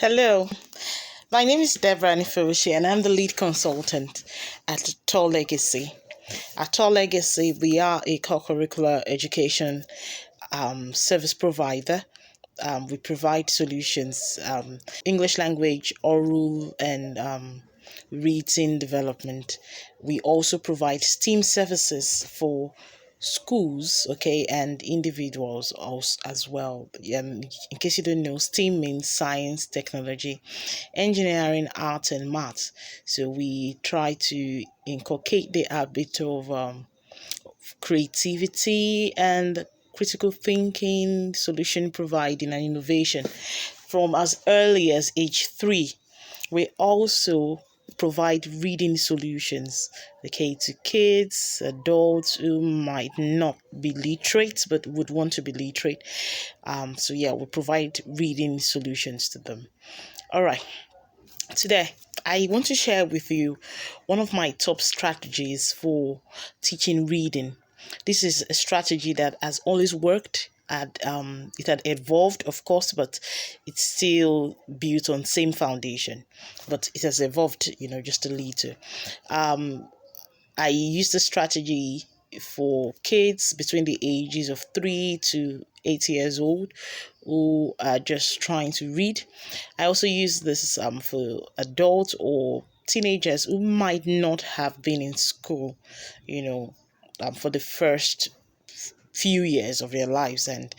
Hello, my name is Deborah Nifushi and I'm the lead consultant at Tall Legacy. At Tall Legacy, we are a co-curricular education service provider. We provide solutions, English language, oral, and reading development. We also provide STEAM services for schools, okay, and individuals also as well. In case you don't know, STEAM means science, technology, engineering, art, and math. So we try to inculcate the habit of creativity and critical thinking, solution providing, and innovation from as early as age 3. We also provide reading solutions, okay, to kids, adults who might not be literate but would want to be literate. So yeah, we provide reading solutions to them. All right. Today, I want to share with you one of my top strategies for teaching reading. This is a strategy that has always worked. It had evolved, of course, but it's still built on same foundation. But it has evolved, just a little. I use the strategy for kids between the ages of 3 to 8 years old who are just trying to read. I also use this for adults or teenagers who might not have been in school, for the first few years of their lives and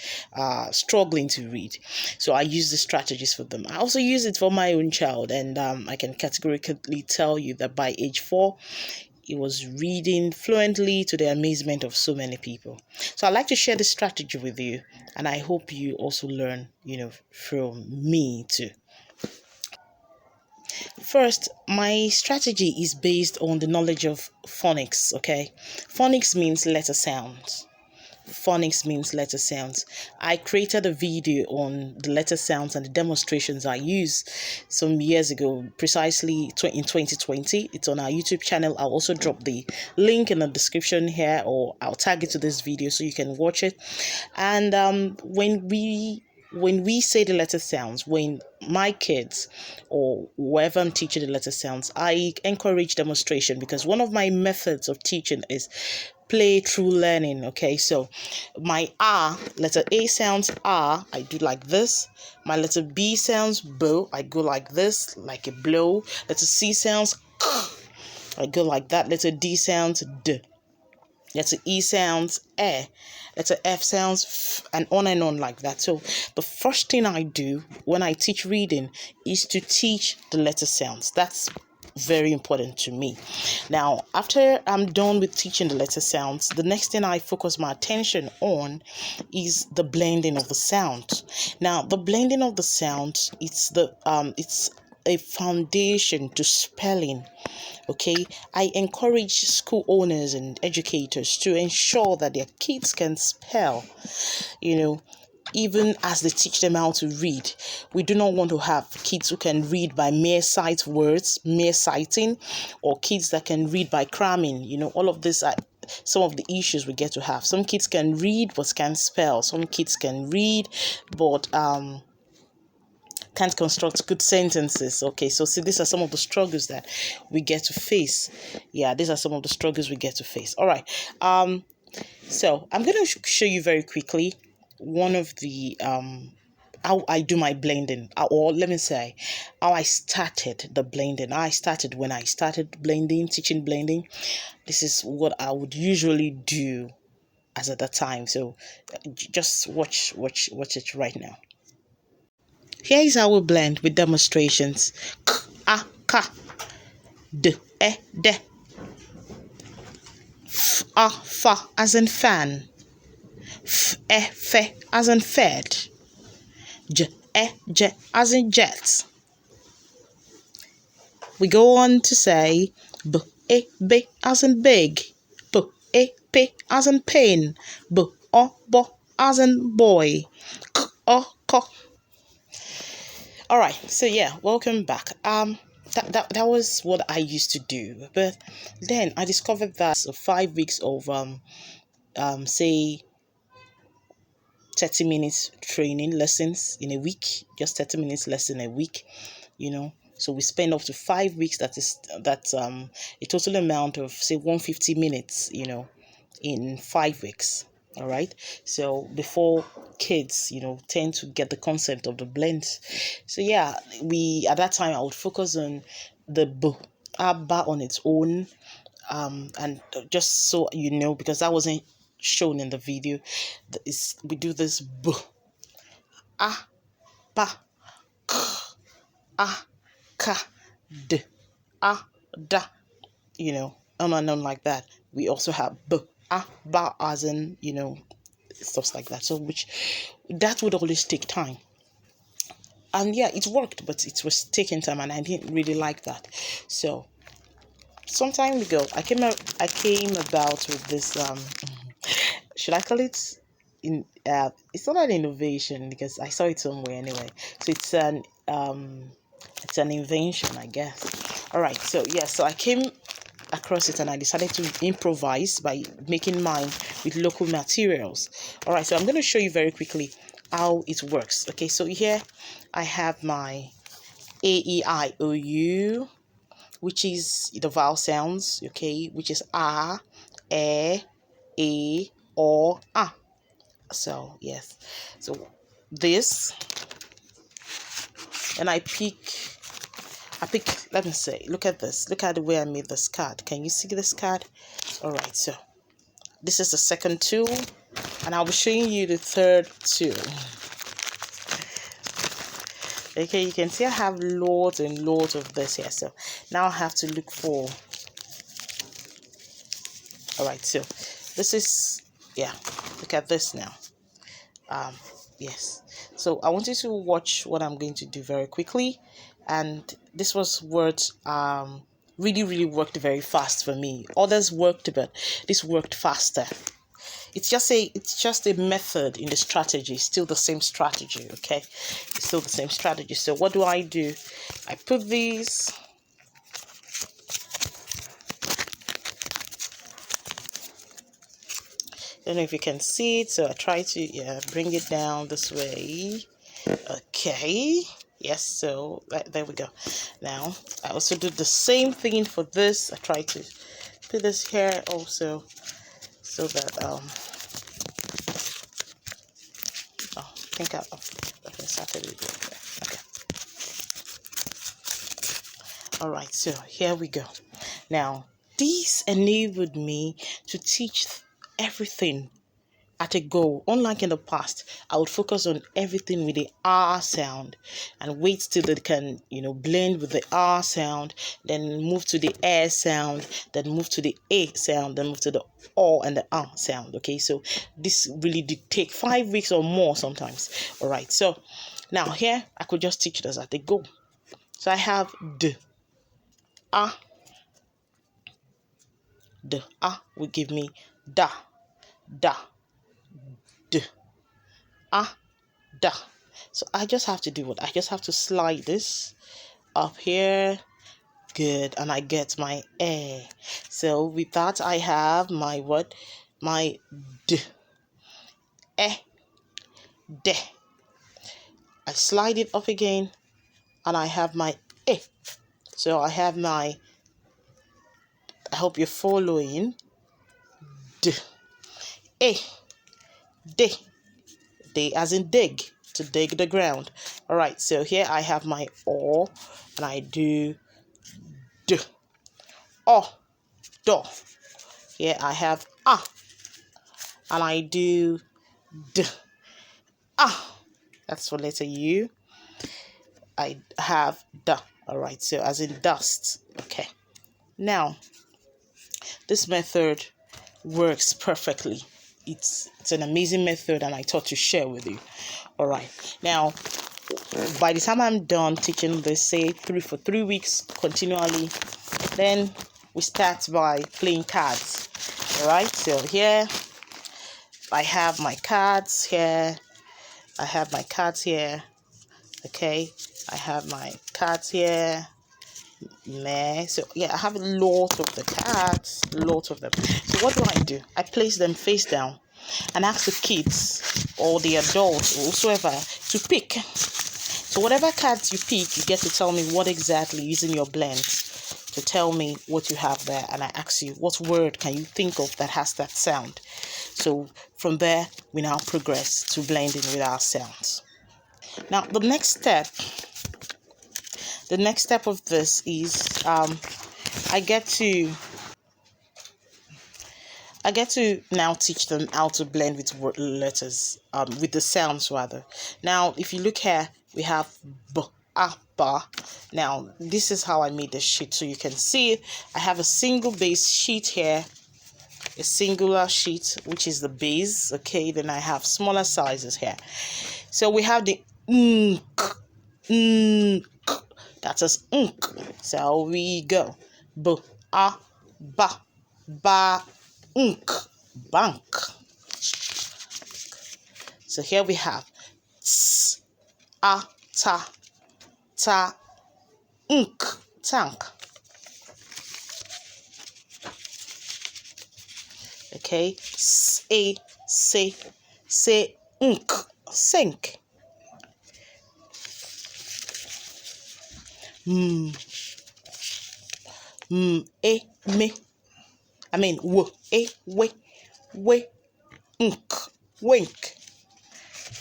struggling to read. So I use the strategies for them. I also use it for my own child, and I can categorically tell you that by age 4, he was reading fluently to the amazement of so many people. So I'd like to share this strategy with you, and I hope you also learn, from me too. First, my strategy is based on the knowledge of phonics, okay? Phonics means letter sounds. Phonics means letter sounds. I created a video on the letter sounds and the demonstrations I use some years ago, precisely in 2020. It's on our YouTube channel. I'll also drop the link in the description here, or I'll tag it to this video so you can watch it. And when we say the letter sounds, when my kids or whoever I'm teaching the letter sounds, I encourage demonstration, because one of my methods of teaching is play through learning. Okay, so my R, letter A sounds R, I do like this. My letter B sounds B, I go like this, like a blow. Letter C sounds K, I go like that. Letter D sounds D. Letter E sounds E. Letter F sounds F, and on like that. So the first thing I do when I teach reading is to teach the letter sounds. That's very important to me. Now, after I'm done with teaching the letter sounds, the next thing I focus my attention on is the blending of the sound. Now, the blending of the sounds, it's a foundation to spelling. Okay, I encourage school owners and educators to ensure that their kids can spell, even as they teach them how to read. We do not want to have kids who can read by mere sight words, mere citing, or kids that can read by cramming. All of this are some of the issues we get to have. Some kids can read but can't spell. Some kids can read but can't construct good sentences. Okay, so see, these are some of the struggles that we get to face. Yeah, these are some of the struggles we get to face. All right. So I'm going to show you very quickly one of the how I do my blending, or let me say how I started the blending. I started when I started blending, teaching blending. This is what I would usually do as at that time. So just watch it right now. Here is how we blend with demonstrations. K, a, ka, d, e, de. F, a, fa, as in fan. F, e, fe, as in fed. J, e, j, as in jet. We go on to say b, e, b, as in big. P, e, p, as in pain. B, o, bo, as in boy. K, o, ko. All right, so yeah, welcome back. That was what I used to do, but then I discovered that 5 weeks of say 30 minutes training lessons in a week, just 30 minutes lesson a week, So we spend up to 5 weeks. That's a total amount of say 150 minutes, in 5 weeks. All right. So before kids, tend to get the concept of the blends. So yeah, at that time I would focus on the abba on its own, and just so because that wasn't shown in the video, we do this a ba a ka d a da, on and on like that. We also have a ba, as in stuff like that. So that would always take time. And yeah, it worked, but it was taking time, and I didn't really like that. So some time ago, I came about with this. Should I call it? It's not an innovation because I saw it somewhere anyway. So it's an invention, I guess. All right. So yeah, so I came across it and I decided to improvise by making mine with local materials. All right. So I'm going to show you very quickly how it works. Okay. So here I have my A-E-I-O-U, which is the vowel sounds, okay, which is a, e, or a. So yes, so this, and I pick, let me say, look at this, look at the way I made this card. Can you see this card? All right, so this is the second tool, and I'll be showing you the third tool. Okay, you can see I have loads and loads of this here. So now I have to look for. All right, so this is, yeah, look at this now. Yes, so I want you to watch what I'm going to do very quickly. And this was what really worked very fast for me. Others worked, but this worked faster. It's just a method in the strategy. Still the same strategy, okay? It's still the same strategy. So what do? I put these. I don't know if you can see it, so I try to bring it down this way. Okay. Yes, so there we go. Now I also do the same thing for this. I try to put this here also, so that I think I started with it. Okay. All right, so here we go. Now this enabled me to teach everything at a go. Unlike in the past, I would focus on everything with the R sound and wait till they can, blend with the R sound, then move to the A sound, then move to the A sound, then move to the O and the R sound. Okay, so this really did take 5 weeks or more sometimes. All right, so now here I could just teach this at a go. So I have D, A. The A will give me da, da, d, a, da. So I just have to do what? I just have to slide this up here. Good. And I get my A. So with that, I have my what? My D, E, D. I slide it up again and I have my A. So I have my, I hope you're following, D, A, D. D as in dig, to dig the ground. All right, so here I have my O, and I do D, O, do. Here I have A, and I do D, A. That's for letter U. I have D. All right, so as in dust. Okay. Now, this method works perfectly. It's an amazing method, and I thought to share with you. All right, now by the time I'm done teaching this, say for 3 weeks continually, then we start by playing cards. All right, so here I have my cards here. Okay, I have my cards here. So yeah, I have lots of the cards, lots of them. So what do? I place them face down and ask the kids, or the adult or whosoever to pick. So whatever cards you pick, you get to tell me what exactly is in your blend, to tell me what you have there, and I ask you what word can you think of that has that sound. So from there we now progress to blending with our sounds. Now the next step of this is I get to now teach them how to blend with letters, with the sounds rather. Now, if you look here, we have b, a, ba. Now, this is how I made the sheet, so you can see it. I have a single base sheet here, a singular sheet, which is the base. Okay, then I have smaller sizes here. So we have the that is unk. So we go b, a, ba, ba, unk, bank. So here we have ts, a, ta, ta, unk, tank. Okay, s, a, se, unk, sink. E, me. I mean, w, e, we, unk, wink.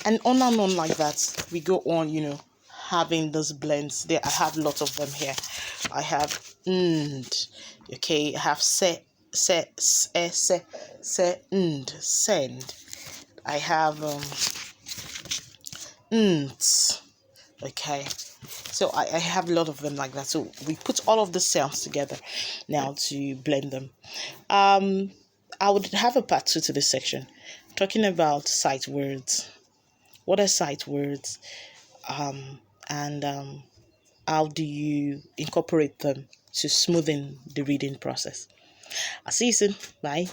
And on like that. We go on, having those blends. There, I have lots of them here. I have okay, I have se, send. I have okay. So I have a lot of them like that. So we put all of the sounds together now to blend them. I would have a part 2 to this section, talking about sight words. What are sight words? And how do you incorporate them to smoothen the reading process? I'll see you soon. Bye.